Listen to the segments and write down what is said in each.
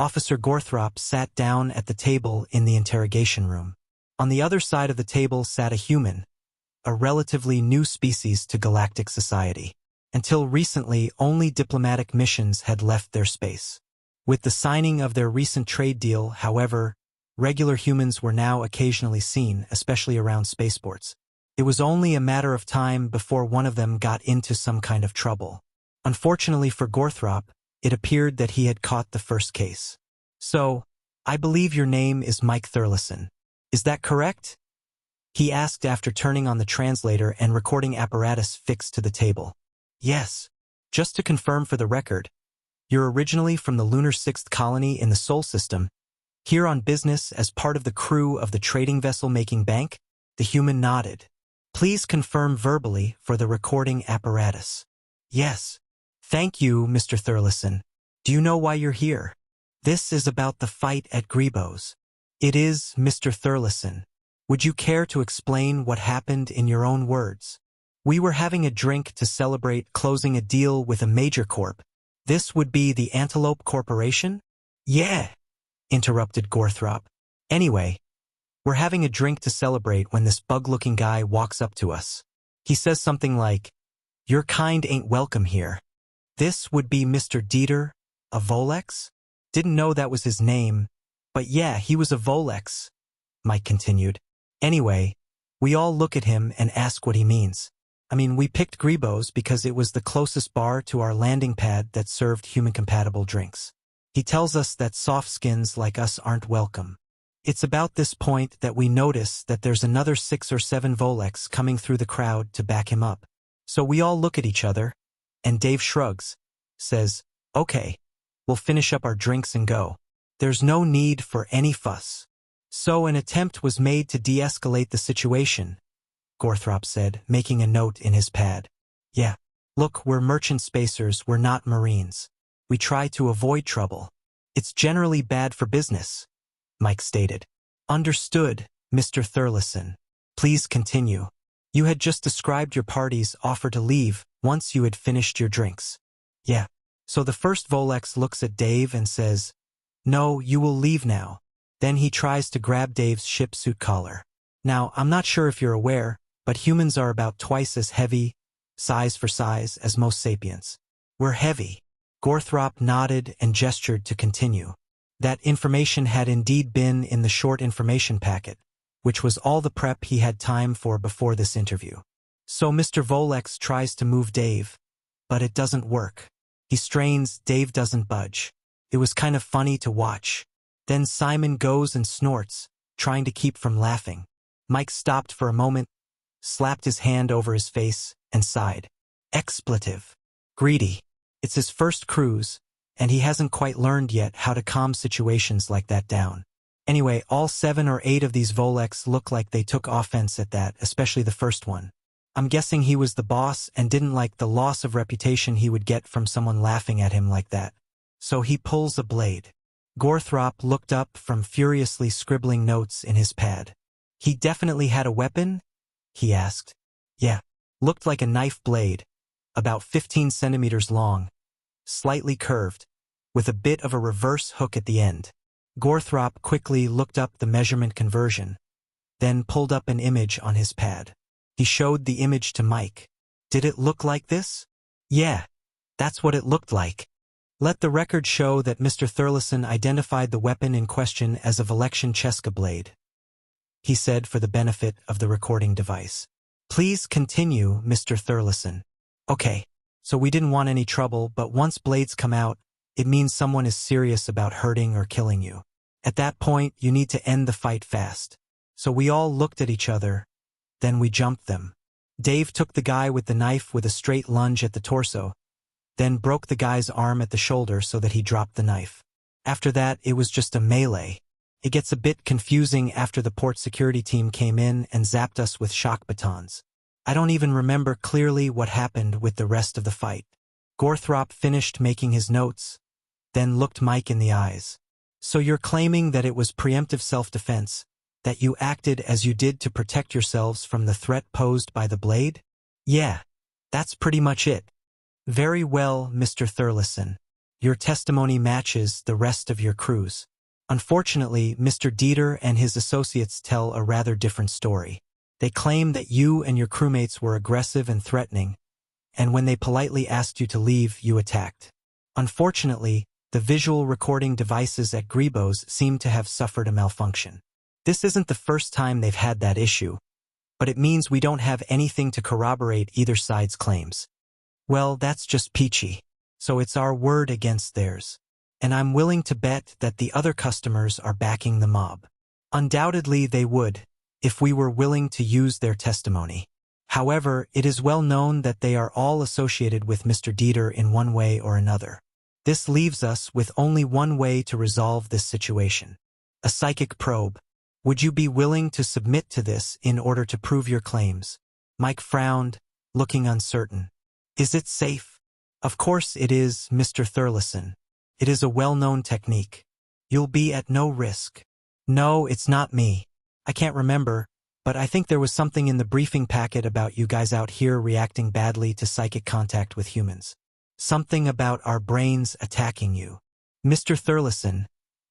Officer Gorthrop sat down at the table in the interrogation room. On the other side of the table sat a human, a relatively new species to Galactic Society. Until recently, only diplomatic missions had left their space. With the signing of their recent trade deal, however, regular humans were now occasionally seen, especially around spaceports. It was only a matter of time before one of them got into some kind of trouble. Unfortunately for Gorthrop, it appeared that he had caught the first case. "So, I believe your name is Mike Thurleson. Is that correct?" he asked after turning on the translator and recording apparatus fixed to the table. "Yes. Just to confirm for the record, you're originally from the Lunar 6th Colony in the Sol System, here on business as part of the crew of the trading vessel making bank?" The human nodded. "Please confirm verbally for the recording apparatus." "Yes. Thank you, Mr. Thurleson. Do you know why you're here?" "This is about the fight at Gribo's." "It is, Mr. Thurleson. Would you care to explain what happened in your own words?" "We were having a drink to celebrate closing a deal with a major corp. This would be the Antelope Corporation?" "Yeah," interrupted Gorthrop. "Anyway, we're having a drink to celebrate when this bug-looking guy walks up to us. He says something like, 'Your kind ain't welcome here.' This would be Mr. Dieter, a Volex? Didn't know that was his name, but yeah, he was a Volex," Mike continued. "Anyway, we all look at him and ask what he means. I mean, we picked Gribo's because it was the closest bar to our landing pad that served human-compatible drinks. He tells us that soft skins like us aren't welcome. It's about this point that we notice that there's another 6 or 7 Volex coming through the crowd to back him up. So we all look at each other, and Dave shrugs, says, 'Okay, we'll finish up our drinks and go. There's no need for any fuss.' So an attempt was made to de-escalate the situation," Gorthrop said, making a note in his pad. "Yeah. Look, we're merchant spacers, we're not Marines. We try to avoid trouble. It's generally bad for business," Mike stated. "Understood, Mr. Thurleson. Please continue. You had just described your party's offer to leave once you had finished your drinks." "Yeah. So the first Volex looks at Dave and says, 'No, you will leave now.' Then he tries to grab Dave's ship suit collar. Now, I'm not sure if you're aware, but humans are about twice as heavy, size for size, as most sapiens. We're heavy." Gorthrop nodded and gestured to continue. That information had indeed been in the short information packet, which was all the prep he had time for before this interview. So Mr. Volex tries to move Dave, but it doesn't work. He strains, Dave doesn't budge. It was kind of funny to watch. Then Simon goes and snorts, trying to keep from laughing. Mike stopped for a moment, slapped his hand over his face, and sighed. Expletive. Greedy. It's his first cruise, and he hasn't quite learned yet how to calm situations like that down. Anyway, all 7 or 8 of these Volex look like they took offense at that, especially the first one. I'm guessing he was the boss and didn't like the loss of reputation he would get from someone laughing at him like that. So he pulls a blade. Gorthrop looked up from furiously scribbling notes in his pad. "He definitely had a weapon?" he asked. "Yeah. Looked like a knife blade, about 15 centimeters long, slightly curved, with a bit of a reverse hook at the end." Gorthrop quickly looked up the measurement conversion, then pulled up an image on his pad. He showed the image to Mike. "Did it look like this?" "Yeah, that's what it looked like." "Let the record show that Mr. Thurleson identified the weapon in question as a Valexian Cheska blade," he said for the benefit of the recording device. "Please continue, Mr. Thurleson." "Okay, so we didn't want any trouble, but once blades come out, it means someone is serious about hurting or killing you. At that point, you need to end the fight fast. So we all looked at each other, then we jumped them. Dave took the guy with the knife with a straight lunge at the torso, then broke the guy's arm at the shoulder so that he dropped the knife. After that, it was just a melee. It gets a bit confusing after the port security team came in and zapped us with shock batons. I don't even remember clearly what happened with the rest of the fight." Gorthrop finished making his notes, then looked Mike in the eyes. "So you're claiming that it was preemptive self-defense, that you acted as you did to protect yourselves from the threat posed by the blade?" "Yeah, that's pretty much it." "Very well, Mr. Thurleson. Your testimony matches the rest of your crews. Unfortunately, Mr. Dieter and his associates tell a rather different story. They claim that you and your crewmates were aggressive and threatening, and when they politely asked you to leave, you attacked. Unfortunately, the visual recording devices at Gribo's seem to have suffered a malfunction. This isn't the first time they've had that issue, but it means we don't have anything to corroborate either side's claims. Well, that's just peachy. So it's our word against theirs. And I'm willing to bet that the other customers are backing the mob. Undoubtedly they would, if we were willing to use their testimony. However, it is well known that they are all associated with Mr. Dieter in one way or another. This leaves us with only one way to resolve this situation. A psychic probe. Would you be willing to submit to this in order to prove your claims? Mike frowned, looking uncertain. Is it safe? Of course it is, Mr. Thurleson. It is a well-known technique. You'll be at no risk. No, it's not me. I can't remember, but I think there was something in the briefing packet about you guys out here reacting badly to psychic contact with humans. Something about our brains attacking you. Mr. Thurleson,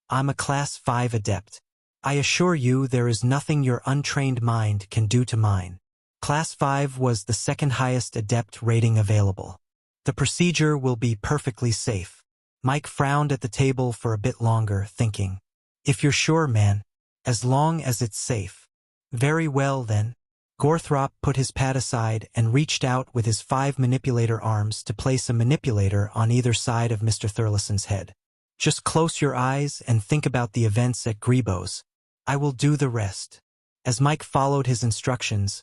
I'm a Class 5 adept. I assure you there is nothing your untrained mind can do to mine. Class 5 was the second highest adept rating available. The procedure will be perfectly safe. Mike frowned at the table for a bit longer, thinking, if you're sure, man, as long as it's safe. Very well, then. Gorthrop put his pad aside and reached out with his 5 manipulator arms to place a manipulator on either side of Mr. Thurleson's head. Just close your eyes and think about the events at Gribo's. I will do the rest. As Mike followed his instructions,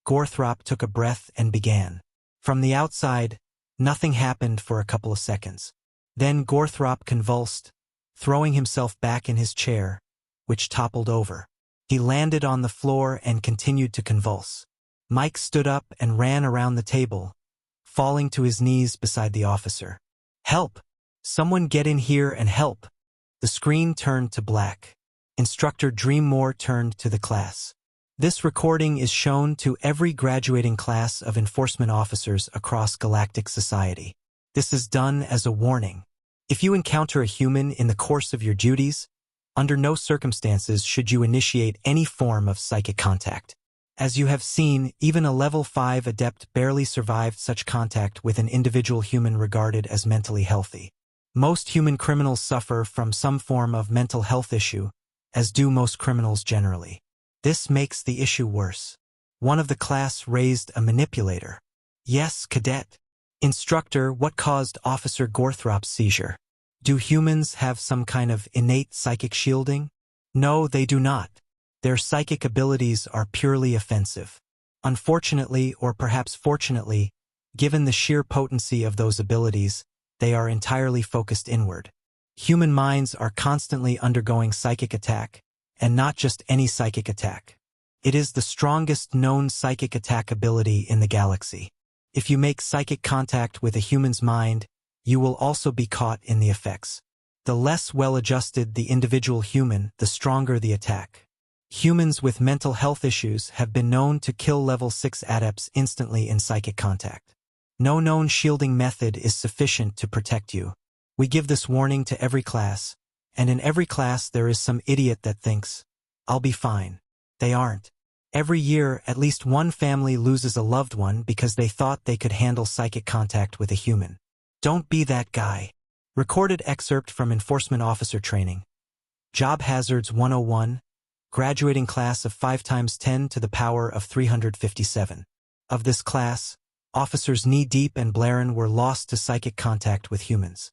Gorthrop took a breath and began. From the outside, nothing happened for a couple of seconds. Then Gorthrop convulsed, throwing himself back in his chair, which toppled over. He landed on the floor and continued to convulse. Mike stood up and ran around the table, falling to his knees beside the officer. Help! Someone get in here and help! The screen turned to black. Instructor Dreammore turned to the class. This recording is shown to every graduating class of enforcement officers across Galactic Society. This is done as a warning. If you encounter a human in the course of your duties, under no circumstances should you initiate any form of psychic contact. As you have seen, even a level 5 adept barely survived such contact with an individual human regarded as mentally healthy. Most human criminals suffer from some form of mental health issue, as do most criminals generally. This makes the issue worse. One of the class raised a manipulator. Yes, cadet. Instructor, what caused Officer Gorthrop's seizure? Do humans have some kind of innate psychic shielding? No, they do not. Their psychic abilities are purely offensive. Unfortunately, or perhaps fortunately, given the sheer potency of those abilities, they are entirely focused inward. Human minds are constantly undergoing psychic attack, and not just any psychic attack. It is the strongest known psychic attack ability in the galaxy. If you make psychic contact with a human's mind, you will also be caught in the effects. The less well-adjusted the individual human, the stronger the attack. Humans with mental health issues have been known to kill level 6 adepts instantly in psychic contact. No known shielding method is sufficient to protect you. We give this warning to every class, and in every class there is some idiot that thinks, I'll be fine. They aren't. Every year, at least one family loses a loved one because they thought they could handle psychic contact with a human. Don't be that guy. Recorded excerpt from Enforcement Officer Training. Job Hazards 101, graduating class of 5 times 10 to the power of 357. Of this class, Officers Knee Deep and Blaren were lost to psychic contact with humans.